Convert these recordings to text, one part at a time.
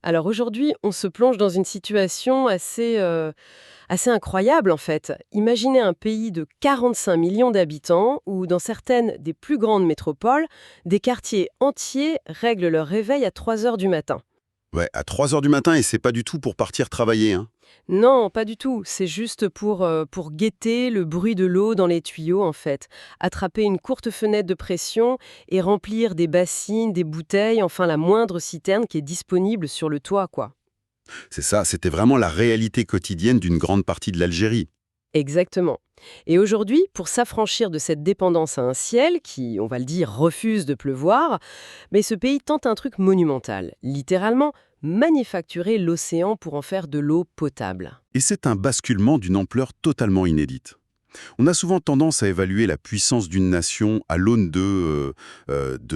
Alors aujourd'hui, on se plonge dans une situation assez incroyable en fait. Imaginez un pays de 45 millions d'habitants où dans certaines des plus grandes métropoles, des quartiers entiers règlent leur réveil à 3 heures du matin. Ouais, à 3 heures du matin et c'est pas du tout pour partir travailler, hein. Non, pas du tout. C'est juste pour guetter le bruit de l'eau dans les tuyaux en fait. Attraper une courte fenêtre de pression et remplir des bassines, des bouteilles, enfin la moindre citerne qui est disponible sur le toit quoi. C'est ça, c'était vraiment la réalité quotidienne d'une grande partie de l'Algérie. Exactement. Et aujourd'hui, pour s'affranchir de cette dépendance à un ciel qui, on va le dire, refuse de pleuvoir, mais ce pays tente un truc monumental, littéralement manufacturer l'océan pour en faire de l'eau potable. Et c'est un basculement d'une ampleur totalement inédite. On a souvent tendance à évaluer la puissance d'une nation à l'aune de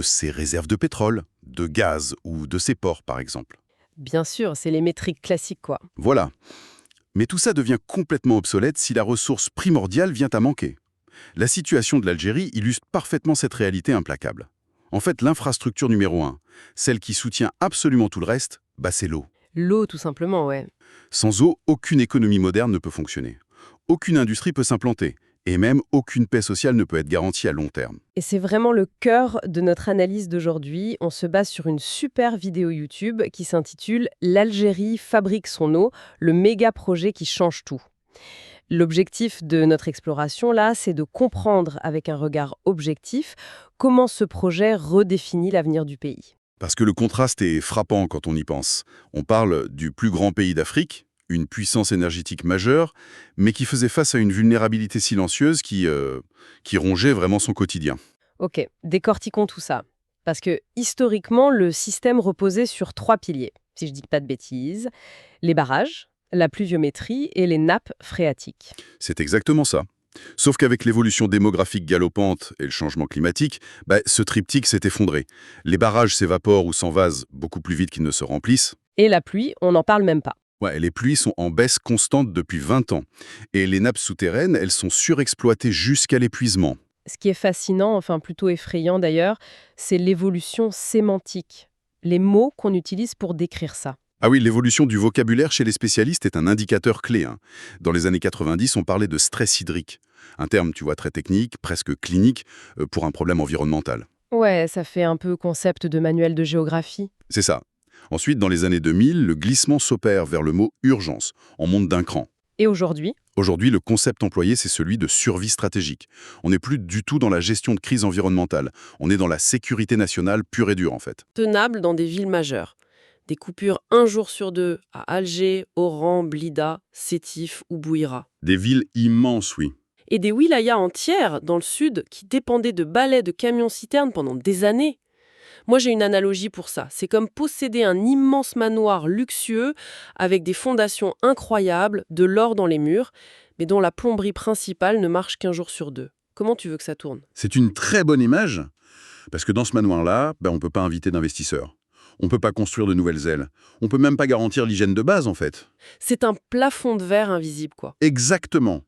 ses réserves de pétrole, de gaz ou de ses ports, par exemple. Bien sûr, c'est les métriques classiques, quoi. Voilà. Mais tout ça devient complètement obsolète si la ressource primordiale vient à manquer. La situation de l'Algérie illustre parfaitement cette réalité implacable. En fait, l'infrastructure numéro un, celle qui soutient absolument tout le reste, c'est l'eau. L'eau, tout simplement, ouais. Sans eau, aucune économie moderne ne peut fonctionner. Aucune industrie peut s'implanter. Et même aucune paix sociale ne peut être garantie à long terme. Et c'est vraiment le cœur de notre analyse d'aujourd'hui. On se base sur une super vidéo YouTube qui s'intitule «L'Algérie fabrique son eau, le méga projet qui change tout». L'objectif de notre exploration, là, c'est de comprendre avec un regard objectif comment ce projet redéfinit l'avenir du pays. Parce que le contraste est frappant quand on y pense. On parle du plus grand pays d'Afrique, une puissance énergétique majeure, mais qui faisait face à une vulnérabilité silencieuse qui rongeait vraiment son quotidien. Ok, décortiquons tout ça. Parce que historiquement, le système reposait sur 3 piliers, si je dis pas de bêtises. Les barrages, la pluviométrie et les nappes phréatiques. C'est exactement ça. Sauf qu'avec l'évolution démographique galopante et le changement climatique, ce triptyque s'est effondré. Les barrages s'évaporent ou s'envasent beaucoup plus vite qu'ils ne se remplissent. Et la pluie, on n'en parle même pas. Ouais, les pluies sont en baisse constante depuis 20 ans. Et les nappes souterraines, elles sont surexploitées jusqu'à l'épuisement. Ce qui est fascinant, enfin plutôt effrayant d'ailleurs, c'est l'évolution sémantique. Les mots qu'on utilise pour décrire ça. Ah oui, l'évolution du vocabulaire chez les spécialistes est un indicateur clé, hein. Dans les années 90, on parlait de stress hydrique. Un terme, tu vois, très technique, presque clinique, pour un problème environnemental. Ouais, ça fait un peu concept de manuel de géographie. C'est ça. Ensuite, dans les années 2000, le glissement s'opère vers le mot urgence. On monte d'un cran. Et aujourd'hui, Aujourd'hui, le concept employé, c'est celui de survie stratégique. On n'est plus du tout dans la gestion de crise environnementale. On est dans la sécurité nationale pure et dure, en fait. tenable dans des villes majeures. Des coupures un jour sur deux à Alger, Oran, Blida, Sétif ou Bouira. Des villes immenses, oui. Et des wilayas entières dans le sud qui dépendaient de balais de camions-citernes pendant des années. Moi, j'ai une analogie pour ça. C'est comme posséder un immense manoir luxueux avec des fondations incroyables, de l'or dans les murs, mais dont la plomberie principale ne marche qu'un jour sur deux. Comment tu veux que ça tourne? C'est une très bonne image, parce que dans ce manoir-là, on ne peut pas inviter d'investisseurs. On ne peut pas construire de nouvelles ailes. On ne peut même pas garantir l'hygiène de base, en fait. C'est un plafond de verre invisible, quoi. Exactement.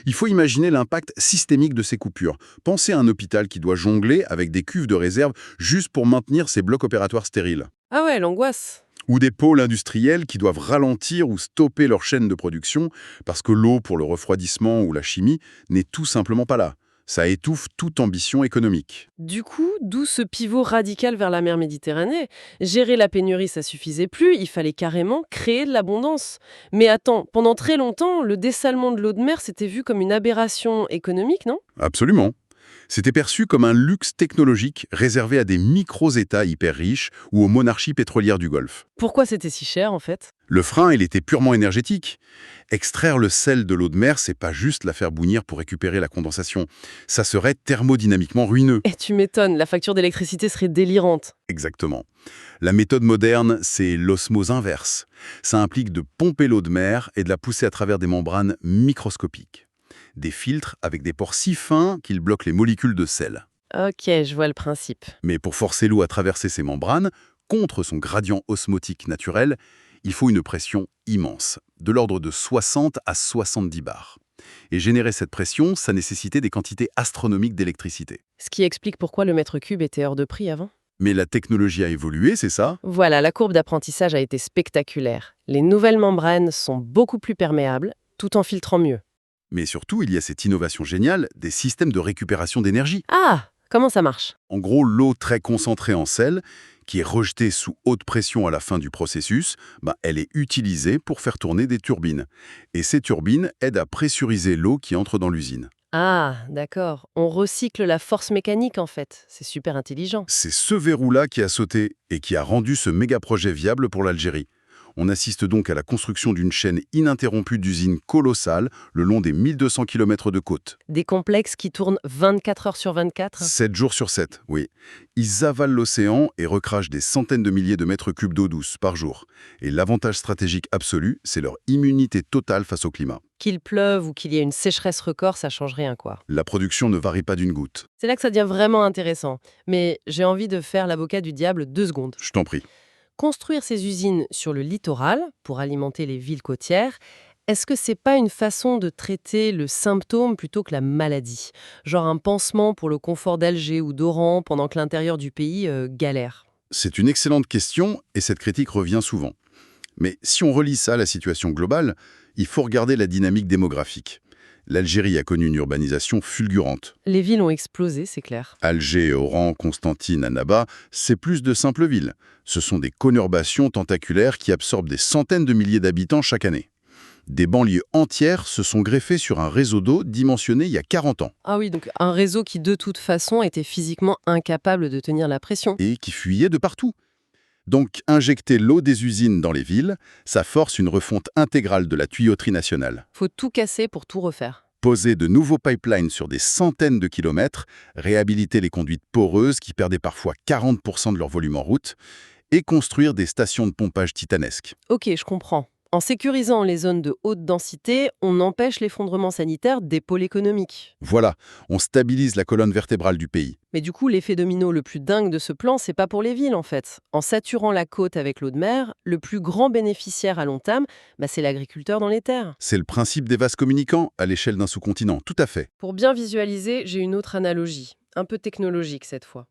Il faut imaginer l'impact systémique de ces coupures. Pensez à un hôpital qui doit jongler avec des cuves de réserve juste pour maintenir ses blocs opératoires stériles. Ah ouais, l'angoisse. Ou des pôles industriels qui doivent ralentir ou stopper leur chaîne de production parce que l'eau pour le refroidissement ou la chimie n'est tout simplement pas là. Ça étouffe toute ambition économique. Du coup, d'où ce pivot radical vers la mer Méditerranée. Gérer la pénurie, ça suffisait plus, il fallait carrément créer de l'abondance. Mais attends, pendant très longtemps, le dessalement de l'eau de mer s'était vu comme une aberration économique, non? Absolument. C'était perçu comme un luxe technologique réservé à des micro-États hyper riches ou aux monarchies pétrolières du Golfe. Pourquoi c'était si cher, en fait? Le frein, il était purement énergétique. Extraire le sel de l'eau de mer, c'est pas juste la faire bouillir pour récupérer la condensation. Ça serait thermodynamiquement ruineux. Et tu m'étonnes, la facture d'électricité serait délirante. Exactement. La méthode moderne, c'est l'osmose inverse. Ça implique de pomper l'eau de mer et de la pousser à travers des membranes microscopiques. Des filtres avec des pores si fins qu'ils bloquent les molécules de sel. Ok, je vois le principe. Mais pour forcer l'eau à traverser ces membranes, contre son gradient osmotique naturel, il faut une pression immense, de l'ordre de 60 à 70 bars. Et générer cette pression, ça nécessitait des quantités astronomiques d'électricité. Ce qui explique pourquoi le mètre cube était hors de prix avant. Mais la technologie a évolué, c'est ça? Voilà, la courbe d'apprentissage a été spectaculaire. Les nouvelles membranes sont beaucoup plus perméables, tout en filtrant mieux. Mais surtout, il y a cette innovation géniale des systèmes de récupération d'énergie. Ah! Comment ça marche? En gros, l'eau très concentrée en sel, qui est rejetée sous haute pression à la fin du processus, elle est utilisée pour faire tourner des turbines. Et ces turbines aident à pressuriser l'eau qui entre dans l'usine. Ah, d'accord. On recycle la force mécanique en fait. C'est super intelligent. C'est ce verrou-là qui a sauté et qui a rendu ce méga-projet viable pour l'Algérie. On assiste donc à la construction d'une chaîne ininterrompue d'usines colossales le long des 1200 km de côte. Des complexes qui tournent 24 heures sur 24? 7 jours sur 7, oui. Ils avalent l'océan et recrachent des centaines de milliers de mètres cubes d'eau douce par jour. Et l'avantage stratégique absolu, c'est leur immunité totale face au climat. Qu'il pleuve ou qu'il y ait une sécheresse record, ça change rien quoi. La production ne varie pas d'une goutte. C'est là que ça devient vraiment intéressant. Mais j'ai envie de faire l'avocat du diable 2 secondes. Je t'en prie. Construire ces usines sur le littoral pour alimenter les villes côtières, est-ce que c'est pas une façon de traiter le symptôme plutôt que la maladie? Genre un pansement pour le confort d'Alger ou d'Oran pendant que l'intérieur du pays galère. C'est une excellente question et cette critique revient souvent. Mais si on relie ça à la situation globale, il faut regarder la dynamique démographique. L'Algérie a connu une urbanisation fulgurante. Les villes ont explosé, c'est clair. Alger, Oran, Constantine, Annaba, c'est plus de simples villes. Ce sont des conurbations tentaculaires qui absorbent des centaines de milliers d'habitants chaque année. Des banlieues entières se sont greffées sur un réseau d'eau dimensionné il y a 40 ans Ah oui, donc un réseau qui de toute façon était physiquement incapable de tenir la pression. et qui fuyait de partout. Donc, injecter l'eau des usines dans les villes, ça force une refonte intégrale de la tuyauterie nationale. Faut tout casser pour tout refaire. Poser de nouveaux pipelines sur des centaines de kilomètres, réhabiliter les conduites poreuses qui perdaient parfois 40% de leur volume en route, et construire des stations de pompage titanesques. Ok, je comprends. En sécurisant les zones de haute densité, on empêche l'effondrement sanitaire des pôles économiques. Voilà, on stabilise la colonne vertébrale du pays. Mais du coup, l'effet domino le plus dingue de ce plan, c'est pas pour les villes en fait. En saturant la côte avec l'eau de mer, le plus grand bénéficiaire à long terme, c'est l'agriculteur dans les terres. C'est le principe des vases communicants à l'échelle d'un sous-continent, tout à fait. Pour bien visualiser, j'ai une autre analogie, un peu technologique cette fois.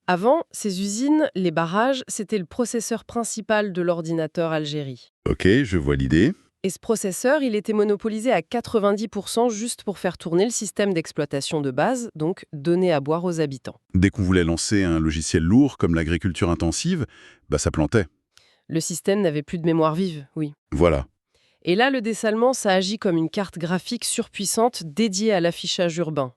Avant, ces usines, les barrages, c'était le processeur principal de l'ordinateur Algérie. Ok, je vois l'idée. Et ce processeur, il était monopolisé à 90% juste pour faire tourner le système d'exploitation de base, donc donner à boire aux habitants. Dès qu'on voulait lancer un logiciel lourd comme l'agriculture intensive, ça plantait. Le système n'avait plus de mémoire vive, oui. Voilà. Et là, le dessalement, ça agit comme une carte graphique surpuissante dédiée à l'affichage urbain.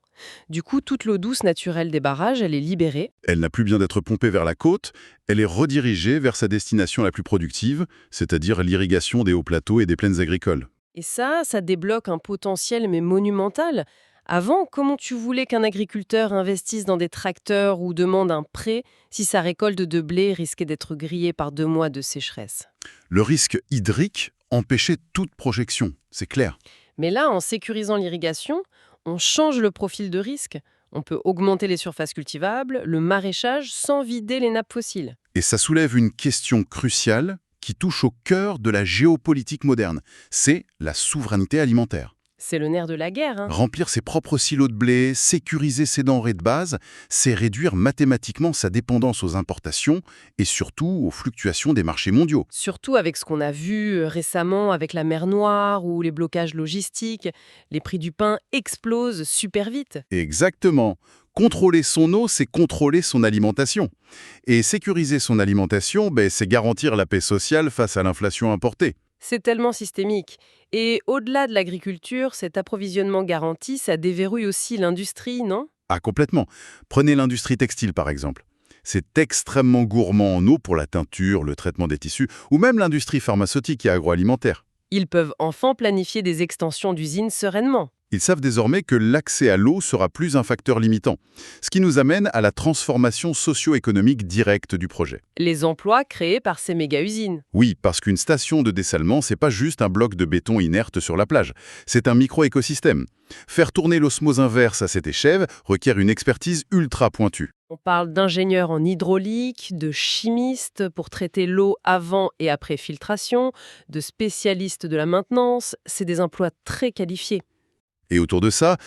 Du coup, toute l'eau douce naturelle des barrages, elle est libérée. Elle n'a plus besoin d'être pompée vers la côte, elle est redirigée vers sa destination la plus productive, c'est-à-dire l'irrigation des hauts plateaux et des plaines agricoles. Et ça débloque un potentiel mais monumental. Avant, comment tu voulais qu'un agriculteur investisse dans des tracteurs ou demande un prêt si sa récolte de blé risquait d'être grillée par 2 mois de sécheresse? Le risque hydrique empêchait toute projection, c'est clair. Mais là, en sécurisant l'irrigation, on change le profil de risque. On peut augmenter les surfaces cultivables, le maraîchage, sans vider les nappes fossiles. Et ça soulève une question cruciale qui touche au cœur de la géopolitique moderne. C'est la souveraineté alimentaire. C'est le nerf de la guerre, hein. Remplir ses propres silos de blé, sécuriser ses denrées de base, c'est réduire mathématiquement sa dépendance aux importations et surtout aux fluctuations des marchés mondiaux. Surtout avec ce qu'on a vu récemment avec la mer Noire ou les blocages logistiques. Les prix du pain explosent super vite. Exactement. Contrôler son eau, c'est contrôler son alimentation. Et sécuriser son alimentation, c'est garantir la paix sociale face à l'inflation importée. C'est tellement systémique. Et au-delà de l'agriculture, cet approvisionnement garanti, ça déverrouille aussi l'industrie, non? Ah, complètement. Prenez l'industrie textile, par exemple. C'est extrêmement gourmand en eau pour la teinture, le traitement des tissus, ou même l'industrie pharmaceutique et agroalimentaire. Ils peuvent enfin planifier des extensions d'usines sereinement. Ils savent désormais que l'accès à l'eau sera plus un facteur limitant, ce qui nous amène à la transformation socio-économique directe du projet. Les emplois créés par ces méga-usines. Oui, parce qu'une station de dessalement, c'est pas juste un bloc de béton inerte sur la plage, c'est un micro-écosystème. Faire tourner l'osmose inverse à cette échelle requiert une expertise ultra pointue. On parle d'ingénieurs en hydraulique, de chimistes pour traiter l'eau avant et après filtration, de spécialistes de la maintenance. C'est des emplois très qualifiés. Et autour de ça,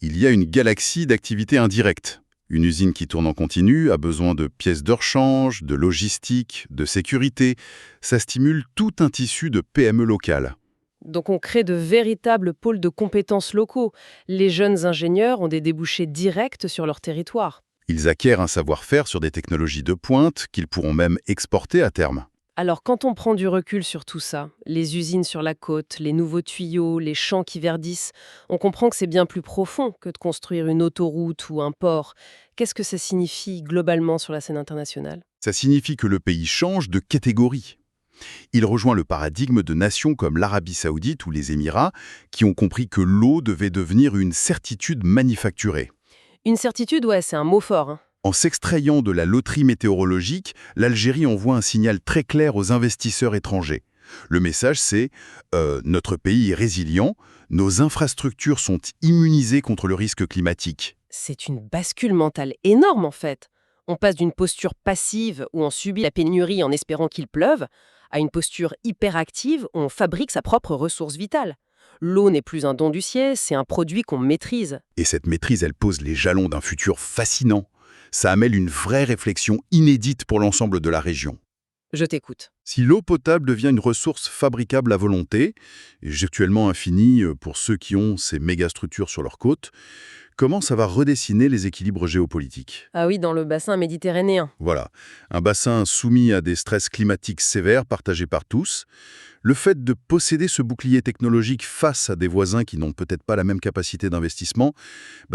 il y a une galaxie d'activités indirectes. Une usine qui tourne en continu a besoin de pièces de rechange, de logistique, de sécurité. Ça stimule tout un tissu de PME locales. Donc on crée de véritables pôles de compétences locaux. Les jeunes ingénieurs ont des débouchés directs sur leur territoire. Ils acquièrent un savoir-faire sur des technologies de pointe qu'ils pourront même exporter à terme. Alors quand on prend du recul sur tout ça, les usines sur la côte, les nouveaux tuyaux, les champs qui verdissent, on comprend que c'est bien plus profond que de construire une autoroute ou un port. Qu'est-ce que ça signifie globalement sur la scène internationale? Ça signifie que le pays change de catégorie. Il rejoint le paradigme de nations comme l'Arabie saoudite ou les Émirats, qui ont compris que l'eau devait devenir une certitude manufacturée. Une certitude, ouais, c'est un mot fort, hein. En s'extrayant de la loterie météorologique, l'Algérie envoie un signal très clair aux investisseurs étrangers. Le message, c'est notre pays est résilient, nos infrastructures sont immunisées contre le risque climatique. C'est une bascule mentale énorme en fait. On passe d'une posture passive où on subit la pénurie en espérant qu'il pleuve, à une posture hyperactive où on fabrique sa propre ressource vitale. L'eau n'est plus un don du ciel, c'est un produit qu'on maîtrise. Et cette maîtrise, elle pose les jalons d'un futur fascinant. Ça amène une vraie réflexion inédite pour l'ensemble de la région. Je t'écoute. Si l'eau potable devient une ressource fabricable à volonté, et virtuellement infinie pour ceux qui ont ces mégastructures sur leurs côtes, comment ça va redessiner les équilibres géopolitiques? Ah oui, dans le bassin méditerranéen. Voilà, un bassin soumis à des stress climatiques sévères partagés par tous. Le fait de posséder ce bouclier technologique face à des voisins qui n'ont peut-être pas la même capacité d'investissement,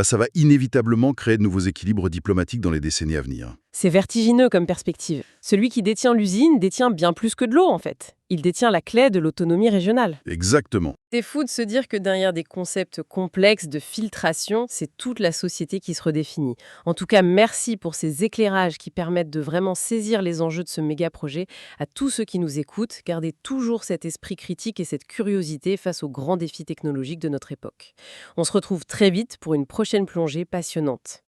ça va inévitablement créer de nouveaux équilibres diplomatiques dans les décennies à venir. C'est vertigineux comme perspective. Celui qui détient l'usine détient bien plus que de l'eau en fait. Il détient la clé de l'autonomie régionale. Exactement. C'est fou de se dire que derrière des concepts complexes de filtration, c'est toute la société qui se redéfinit. En tout cas, merci pour ces éclairages qui permettent de vraiment saisir les enjeux de ce méga projet. À tous ceux qui nous écoutent, gardez toujours cet esprit critique et cette curiosité face aux grands défis technologiques de notre époque. On se retrouve très vite pour une prochaine plongée passionnante.